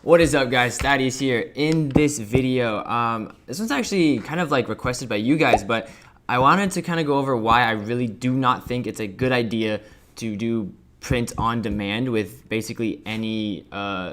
What is up, guys? Thaddeus here. In this video, this one's actually kind of like requested by you guys, but I wanted to kind of go over why I really do not think it's a good idea to do print on demand with basically any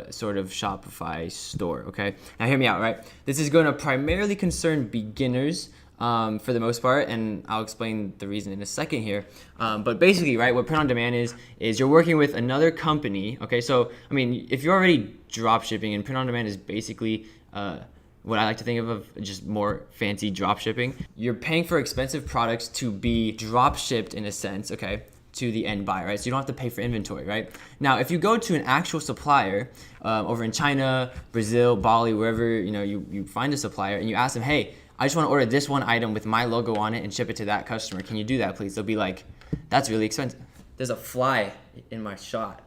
sort of Shopify store. Okay, now hear me out, right? This is going to primarily concern beginners for the most part, and I'll explain the reason in a second here. But basically, right, what print on demand is you're working with another company. Okay, so I mean, if you're already drop shipping, and print on demand is basically what I like to think of just more fancy drop shipping. You're paying for expensive products to be drop shipped in a sense, okay, to the end buyer, right? So you don't have to pay for inventory, right? Now, if you go to an actual supplier over in China, Brazil, Bali, wherever you find a supplier, and you ask them, hey, I just want to order this one item with my logo on it and ship it to that customer. Can you do that, please? They'll be like, that's really expensive. There's a fly in my shot.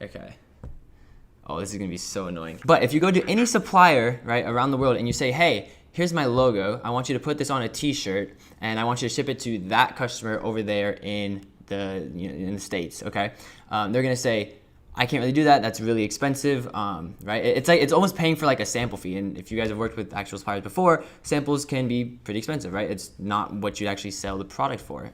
Okay. Oh, this is going to be so annoying. But if you go to any supplier, right, around the world and you say, hey, here's my logo. I want you to put this on a t-shirt and I want you to ship it to that customer over there in the States, okay? They're going to say, I can't really do that. That's really expensive, right? It's almost paying for like a sample fee. And if you guys have worked with actual suppliers before, samples can be pretty expensive, right? It's not what you'd actually sell the product for.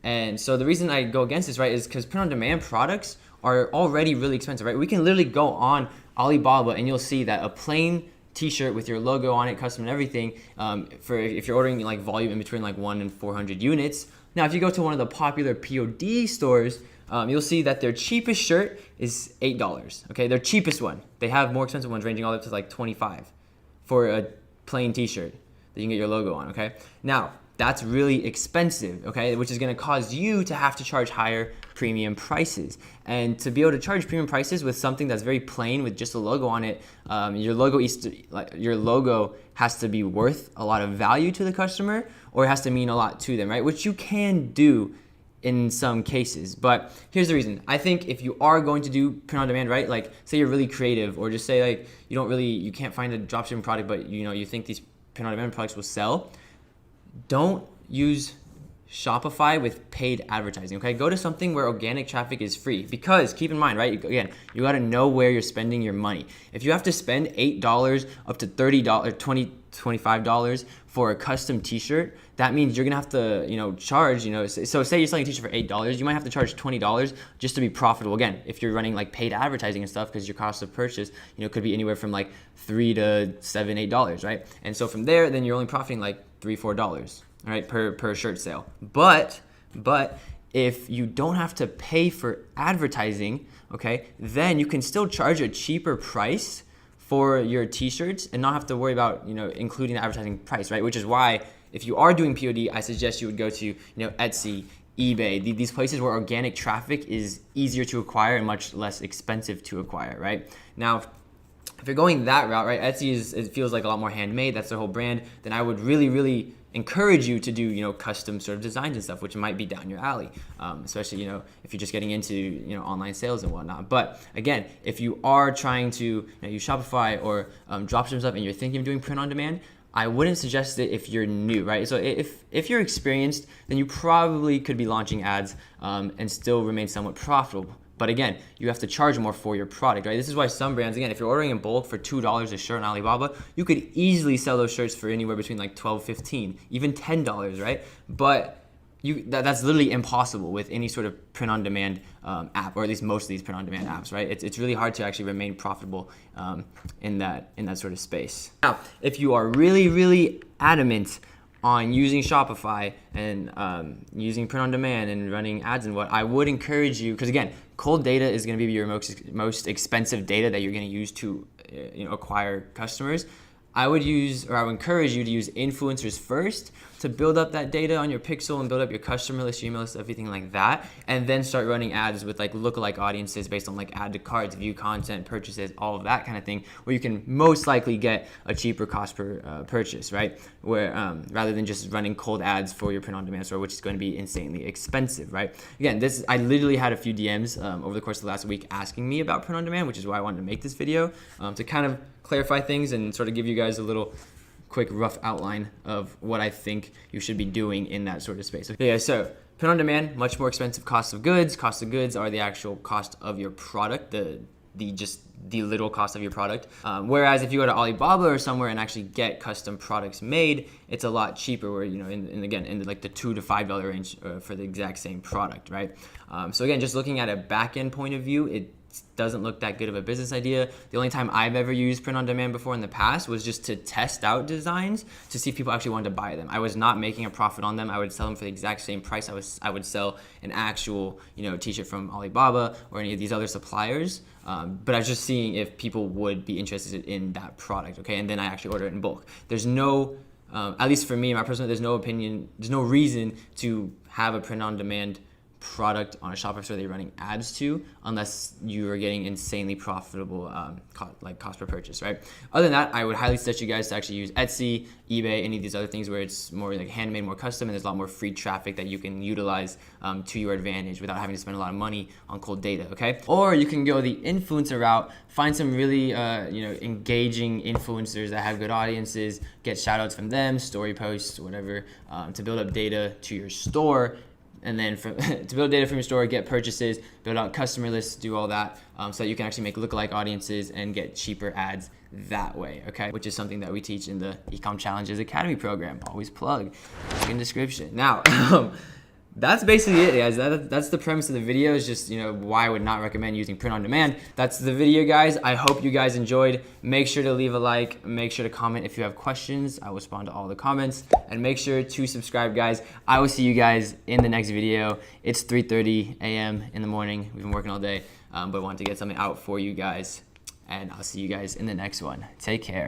And so the reason I go against this, right, is because print-on-demand products are already really expensive, right? We can literally go on Alibaba and you'll see that a plain t-shirt with your logo on it, custom and everything, for if you're ordering like volume in between like 1 and 400 units. Now, if you go to one of the popular POD stores, you'll see that their cheapest shirt is $8. Okay, their cheapest one. They have more expensive ones ranging all up to like $25 for a plain t-shirt that you can get your logo on. Okay, now that's really expensive, okay, which is going to cause you to have to charge higher premium prices. And to be able to charge premium prices with something that's very plain with just a logo on it, your logo has to be worth a lot of value to the customer, or it has to mean a lot to them, right? Which you can do in some cases. But here's the reason. I think if you are going to do print on demand, right, like say you're really creative, or just say like you can't find a dropshipping product, but you think these print on demand products will sell, don't use Shopify with paid advertising, okay? Go to something where organic traffic is free, because keep in mind, right, again, you got to know where you're spending your money. If you have to spend $8 up to $30, $20, $25 for a custom t-shirt, that means you're gonna have to charge, so say you're selling a t-shirt for $8, you might have to charge $20 just to be profitable. Again, if you're running like paid advertising and stuff, because your cost of purchase could be anywhere from like $3 to $7, $8, right? And so from there, then you're only profiting like $3, $4, all right, per shirt sale. But if you don't have to pay for advertising, okay, then you can still charge a cheaper price for your t-shirts and not have to worry about including the advertising price, right? Which is why if you are doing POD, I suggest you would go to Etsy, eBay, these places where organic traffic is easier to acquire and much less expensive to acquire, right? Now, if you're going that route, right, Etsy it feels like a lot more handmade. That's their whole brand. Then I would really, really encourage you to do custom sort of designs and stuff, which might be down your alley, especially if you're just getting into online sales and whatnot. But again, if you are trying to use Shopify or dropship stuff and you're thinking of doing print on demand, I wouldn't suggest it if you're new, right? So if you're experienced, then you probably could be launching ads and still remain somewhat profitable. But again, you have to charge more for your product, right? This is why some brands, again, if you're ordering in bulk for $2 a shirt on Alibaba, you could easily sell those shirts for anywhere between like $12, $15, even $10, right? But that's literally impossible with any sort of print-on-demand app, or at least most of these print-on-demand apps, right? It's really hard to actually remain profitable in that sort of space. Now, if you are really, really adamant on using Shopify and using print on demand and running ads and what, I would encourage you, because again, cold data is going to be your most expensive data that you're going to use to acquire customers. I would encourage you to use influencers first to build up that data on your pixel and build up your customer list, your email list, everything like that, and then start running ads with like lookalike audiences based on like add to carts, view content, purchases, all of that kind of thing, where you can most likely get a cheaper cost per purchase, right? Where rather than just running cold ads for your print-on-demand store, which is going to be insanely expensive, right? Again, I literally had a few DMs over the course of the last week asking me about print-on-demand, which is why I wanted to make this video to kind of clarify things and sort of give you guys a little quick rough outline of what I think you should be doing in that sort of space. Okay, yeah, so print on demand, much more expensive cost of goods. Cost of goods are the actual cost of your product, the the literal cost of your product. Whereas if you go to Alibaba or somewhere and actually get custom products made, it's a lot cheaper. Where in like the $2 to $5 range for the exact same product, right? So again, just looking at a back end point of view, it doesn't look that good of a business idea. The only time I've ever used print on demand before in the past was just to test out designs to see if people actually wanted to buy them. I was not making a profit on them. I would sell them for the exact same price I would sell an actual t-shirt from Alibaba or any of these other suppliers. But I was just seeing if people would be interested in that product, okay? And then I actually order it in bulk. There's no, at least for me, my personal, there's no reason to have a print on demand product on a Shopify store that you're running ads to, unless you are getting insanely profitable cost per purchase, right? Other than that, I would highly suggest you guys to actually use Etsy, eBay, any of these other things where it's more like handmade, more custom, and there's a lot more free traffic that you can utilize to your advantage without having to spend a lot of money on cold data, okay? Or you can go the influencer route, find some really engaging influencers that have good audiences, get shout outs from them, story posts, whatever, to build up data to your store. And then to build data from your store, get purchases, build out customer lists, do all that, so that you can actually make lookalike audiences and get cheaper ads that way, okay? Which is something that we teach in the Ecom Challenges Academy program. Always plug, link in the description. Now, that's basically it, guys. That's the premise of the video, is just why I would not recommend using print on demand. That's the video, guys. I hope you guys enjoyed. Make sure to leave a like. Make sure to comment if you have questions. I will respond to all the comments. And make sure to subscribe, guys. I will see you guys in the next video. It's 3:30 a.m. in the morning. We've been working all day, but I wanted to get something out for you guys. And I'll see you guys in the next one. Take care.